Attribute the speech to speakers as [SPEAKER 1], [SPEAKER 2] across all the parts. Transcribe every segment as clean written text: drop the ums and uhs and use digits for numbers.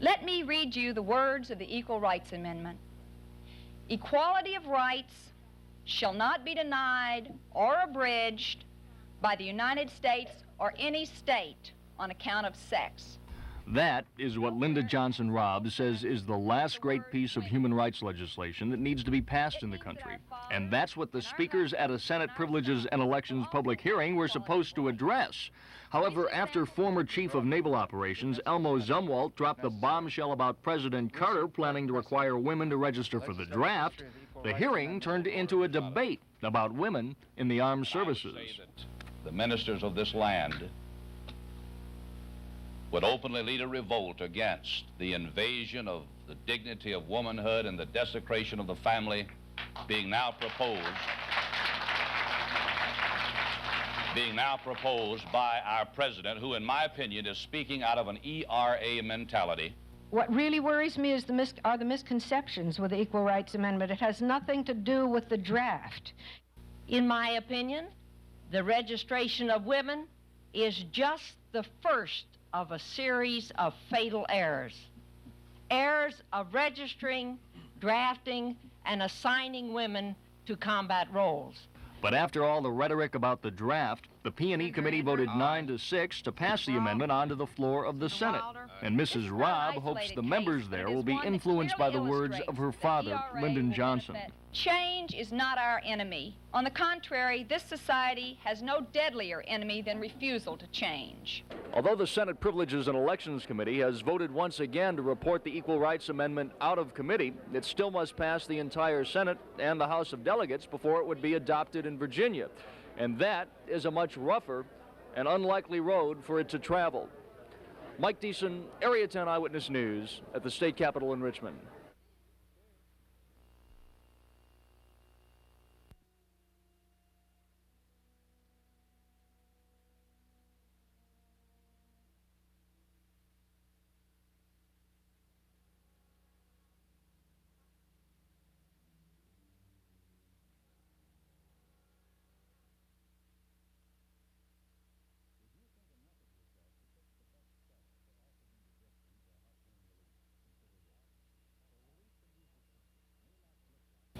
[SPEAKER 1] Let me read you the words of the Equal Rights Amendment. Equality of rights shall not be denied or abridged by the United States or any state on account of sex.
[SPEAKER 2] That is what Lyndon Johnson Robb says is the last great piece of human rights legislation that needs to be passed in the country. And that's what the speakers at a Senate Privileges and Elections public hearing were supposed to address. However, after former Chief of Naval Operations Elmo Zumwalt dropped the bombshell about President Carter planning to require women to register for the draft, the hearing turned into a debate about women in the armed services.
[SPEAKER 3] The ministers of this land would openly lead a revolt against the invasion of the dignity of womanhood and the desecration of the family being now proposed by our president, who in my opinion is speaking out of an ERA mentality.
[SPEAKER 4] What really worries me is are the misconceptions with the Equal Rights Amendment. It has nothing to do with the draft.
[SPEAKER 5] In my opinion, the registration of women is just the first of a series of fatal errors. Errors of registering, drafting, and assigning women to combat roles.
[SPEAKER 2] But after all the rhetoric about the draft, the P&E committee voted 9-6 to pass the amendment onto the floor of the Senate. And Mrs. Robb hopes the members there will be influenced by the words of her father, Lyndon Johnson.
[SPEAKER 1] Change is not our enemy. On the contrary, this society has no deadlier enemy than refusal to change.
[SPEAKER 2] Although the Senate Privileges and Elections Committee has voted once again to report the Equal Rights Amendment out of committee, it still must pass the entire Senate and the House of Delegates before it would be adopted in Virginia. And that is a much rougher and unlikely road for it to travel. Mike Deason, Area 10 Eyewitness News at the state capitol in Richmond.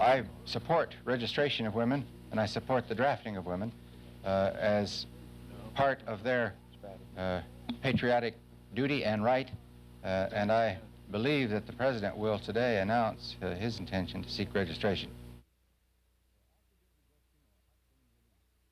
[SPEAKER 6] I support registration of women, and I support the drafting of women as part of their patriotic duty and right, and I believe that the President will today announce his intention to seek registration.